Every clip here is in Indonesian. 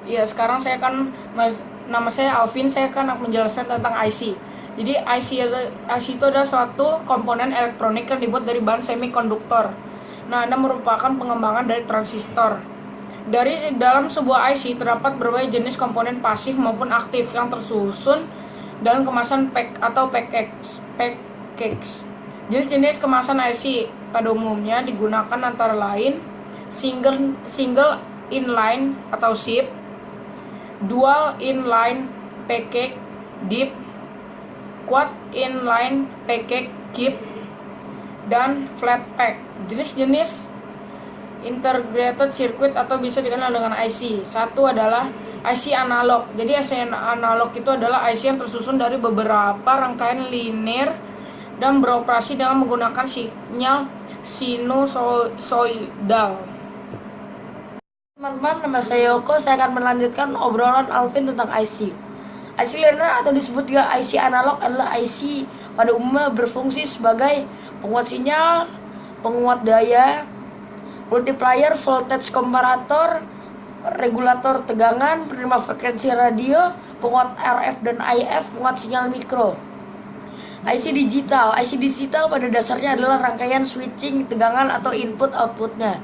Ya, sekarang nama saya Alvin, saya akan menjelaskan tentang IC. Jadi IC itu adalah suatu komponen elektronik yang dibuat dari bahan semikonduktor. Nah, Anda merupakan pengembangan dari transistor. Dari dalam sebuah IC terdapat berbagai jenis komponen pasif maupun aktif yang tersusun dalam kemasan pack atau package. Jenis-jenis kemasan IC pada umumnya digunakan antara lain single inline atau SIP, dual inline package DIP, quad inline package KIP, dan flat pack. Jenis-jenis integrated circuit atau bisa dikenal dengan IC. Satu adalah IC analog. Jadi IC analog itu adalah IC yang tersusun dari beberapa rangkaian linear dan beroperasi dengan menggunakan sinyal sinusoidal. Teman-teman, nama saya Yoko. Saya akan melanjutkan obrolan Alvin tentang IC. IC linear atau disebut juga IC analog adalah IC pada umumnya berfungsi sebagai penguat sinyal, penguat daya, multiplier, voltage komparator, regulator tegangan, penerima frekuensi radio, penguat RF dan IF, penguat sinyal mikro. IC digital pada dasarnya adalah rangkaian switching tegangan atau input-outputnya.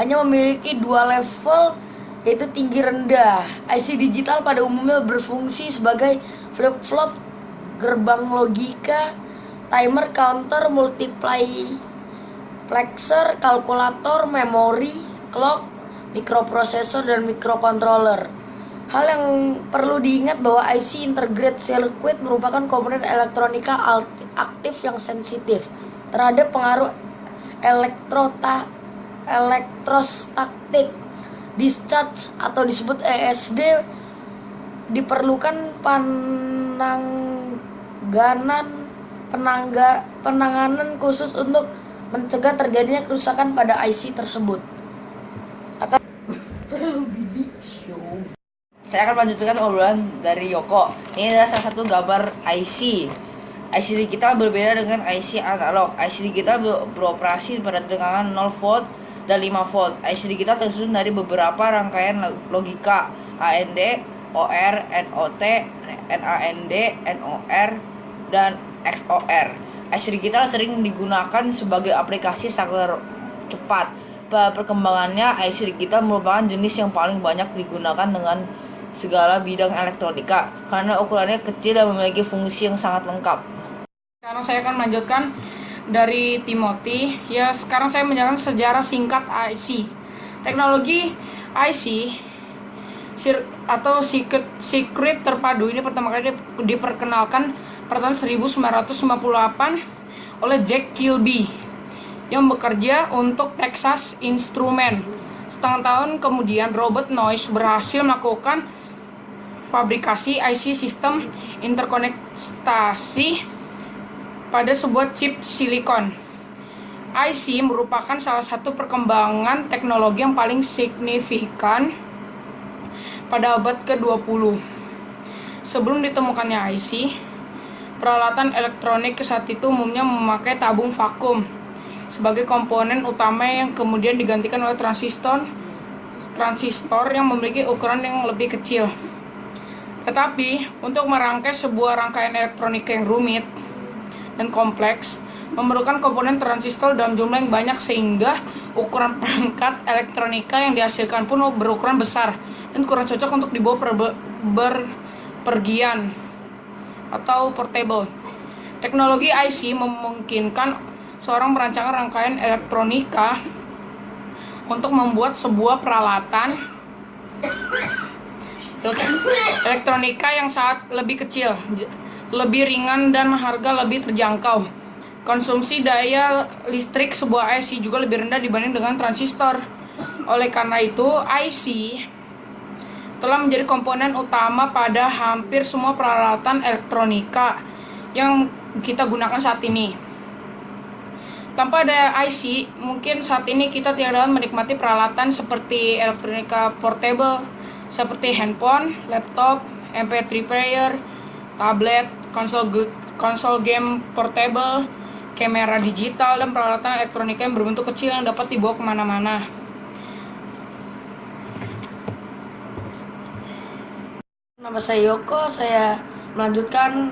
Hanya memiliki dua level, yaitu tinggi rendah. IC digital pada umumnya berfungsi sebagai flip-flop, gerbang logika, timer, counter, multiplexer, kalkulator, memori, clock, mikroprosesor, dan mikrocontroller. Hal yang perlu diingat bahwa IC integrated circuit merupakan komponen elektronika aktif yang sensitif terhadap pengaruh elektrostatik discharge atau disebut ESD. Diperlukan penanganan khusus untuk mencegah terjadinya kerusakan pada IC tersebut. Saya akan melanjutkan obrolan dari Yoko. Ini adalah salah satu gambar IC. IC digital berbeda dengan IC analog. IC digital beroperasi pada tegangan 0 volt dan 5 volt. IC digital tersusun dari beberapa rangkaian logika AND, OR, NOT, NAND, NOR, dan XOR. IC digital sering digunakan sebagai aplikasi saklar cepat. Perkembangannya, IC digital merupakan jenis yang paling banyak digunakan dengan segala bidang elektronika karena ukurannya kecil dan memiliki fungsi yang sangat lengkap. Sekarang saya akan melanjutkan dari Timothy. Ya, sekarang saya menjelaskan sejarah singkat IC. Teknologi IC atau circuit terpadu ini pertama kali diperkenalkan pada tahun 1958 oleh Jack Kilby yang bekerja untuk Texas Instruments. Setengah tahun kemudian, Robert Noyce berhasil melakukan fabrikasi IC sistem interkonektasi pada sebuah chip silikon. IC merupakan salah satu perkembangan teknologi yang paling signifikan pada abad ke-20. Sebelum ditemukannya IC, peralatan elektronik saat itu umumnya memakai tabung vakum sebagai komponen utama yang kemudian digantikan oleh transistor yang memiliki ukuran yang lebih kecil. Tetapi, untuk merangkai sebuah rangkaian elektronika yang rumit dan kompleks, memerlukan komponen transistor dalam jumlah yang banyak sehingga ukuran perangkat elektronika yang dihasilkan pun berukuran besar dan kurang cocok untuk dibawa berpergian atau portable. Teknologi IC memungkinkan seorang merancang rangkaian elektronika untuk membuat sebuah peralatan elektronika yang sangat lebih kecil, lebih ringan, dan harga lebih terjangkau. Konsumsi daya listrik sebuah IC juga lebih rendah dibanding dengan transistor. Oleh karena itu, IC telah menjadi komponen utama pada hampir semua peralatan elektronika yang kita gunakan saat ini. Tanpa ada IC, mungkin saat ini kita tidak dapat menikmati peralatan seperti elektronika portable, seperti handphone, laptop, MP3 player, tablet, konsol game portable, kamera digital, dan peralatan elektronika yang berbentuk kecil yang dapat dibawa kemana-mana. Nama saya Yoko, saya melanjutkan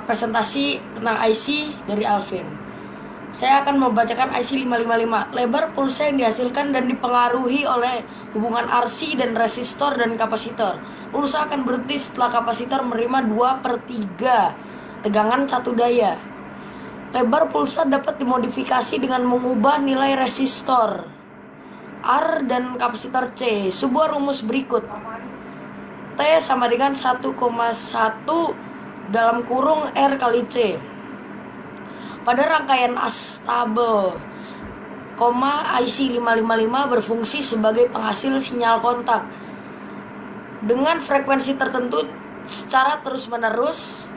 presentasi tentang IC dari Alvin. Saya akan membacakan IC 555. Lebar pulsa yang dihasilkan dan dipengaruhi oleh hubungan RC dan resistor dan kapasitor. Pulsa akan berhenti setelah kapasitor menerima 2/3 tegangan satu daya. Lebar pulsa dapat dimodifikasi dengan mengubah nilai resistor R dan kapasitor C. Sebuah rumus berikut. T sama dengan 1,1 dalam kurung R kali C. Pada rangkaian astabel, IC 555 berfungsi sebagai penghasil sinyal kontak dengan frekuensi tertentu secara terus-menerus.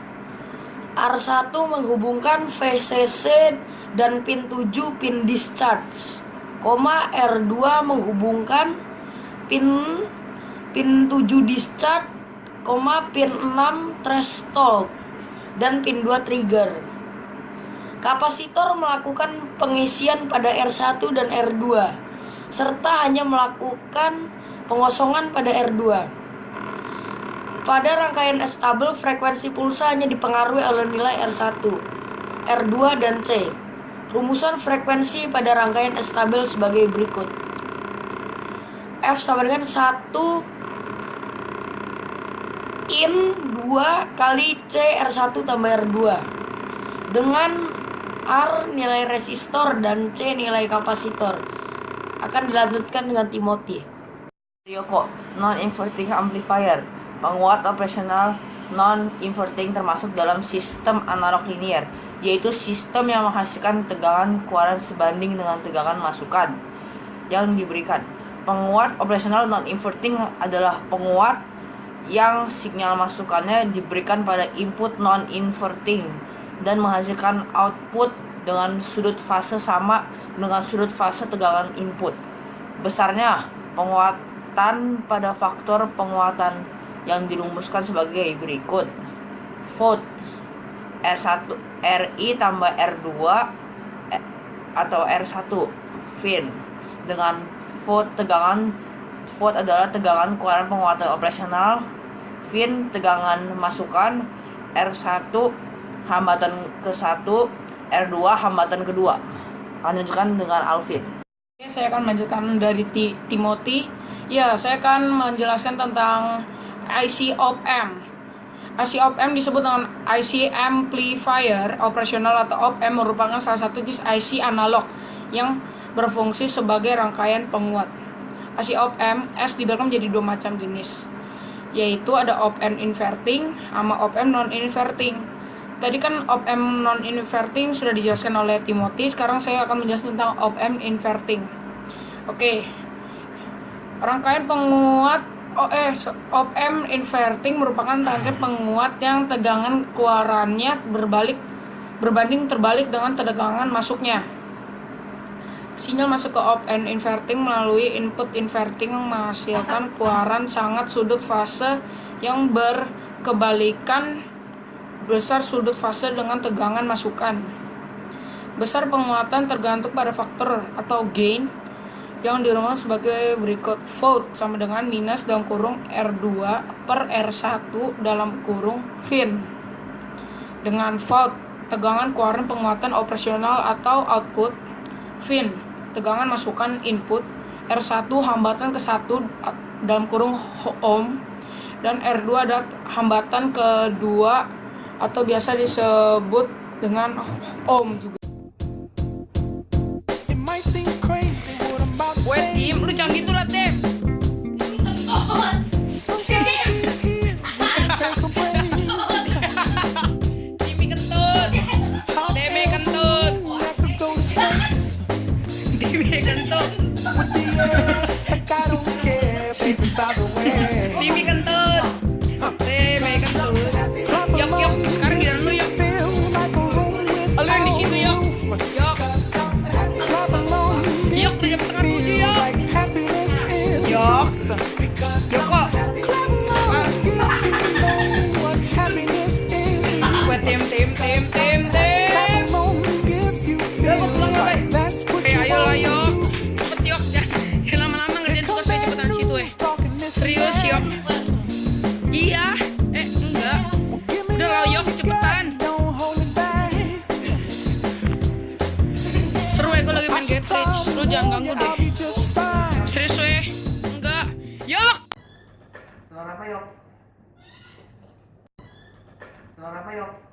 R1 menghubungkan VCC dan pin 7 pin discharge, R2 menghubungkan pin 7 discharge, pin 6 threshold dan pin 2 trigger. Kapasitor melakukan pengisian pada R1 dan R2 serta hanya melakukan pengosongan pada R2. Pada rangkaian astabel, frekuensi pulsa hanya dipengaruhi oleh nilai R1, R2 dan C. Rumusan frekuensi pada rangkaian astabel sebagai berikut. F sama dengan 1 in 2 kali C R1 tambah R2 dengan R nilai resistor dan C nilai kapasitor. Akan dilanjutkan dengan Timothy. Yoko, non-inverting amplifier, penguat operasional non-inverting termasuk dalam sistem analog linear, yaitu sistem yang menghasilkan tegangan keluaran sebanding dengan tegangan masukan yang diberikan. Penguat operasional non-inverting adalah penguat yang sinyal masukannya diberikan pada input non-inverting dan menghasilkan output dengan sudut fase sama dengan sudut fase tegangan input. Besarnya penguatan pada faktor penguatan yang dirumuskan sebagai berikut. Volt R1 RI tambah R2 atau R1 Vin dengan volt tegangan. Volt adalah tegangan keluaran penguatan operasional, Vin tegangan masukan, R1 hambatan ke-1, R2 hambatan kedua. Lanjutkan dengan Alvin. Saya akan melanjutkan dari Timothy. Ya, saya akan menjelaskan tentang IC op-amp. IC op-amp disebut dengan IC amplifier operasional atau op-amp merupakan salah satu jenis IC analog yang berfungsi sebagai rangkaian penguat. IC op-amp dibagi menjadi dua macam jenis, yaitu ada op-amp inverting sama op-amp non-inverting. Tadi kan op-amp non-inverting sudah dijelaskan oleh Timothy, sekarang saya akan menjelaskan tentang op-amp inverting. Oke. Rangkaian penguat op-amp inverting merupakan rangkaian penguat yang tegangan keluarannya berbanding terbalik dengan tegangan masuknya. Sinyal masuk ke op-amp inverting melalui input inverting menghasilkan keluaran sangat sudut fase yang berkebalikan besar sudut fase dengan tegangan masukan. Besar penguatan tergantung pada faktor atau gain yang dirumuskan sebagai berikut. Volt sama dengan minus dalam kurung R2 per R1 dalam kurung Vin. Dengan volt, tegangan keluaran penguatan operasional atau output, Vin, tegangan masukan input, R1 hambatan ke-1 dalam kurung ohm, dan R2 adalah hambatan kedua atau biasa disebut dengan ohm juga. Weh, Tim, lu jangan gitu lah, Tim. Timmy kentut. Demi kentut. Timmy kentut. Timmy kentut. Demi kentut. Yok, sekarang giliran lu, Yok. Lu yang di situ, Yok. Yok, udah jam setengah 7, Yok. get rich. Lu jangan ganggu deh. Serius weh. Enggak. Yok. Telur apa, Yok? Telur apa, Yok?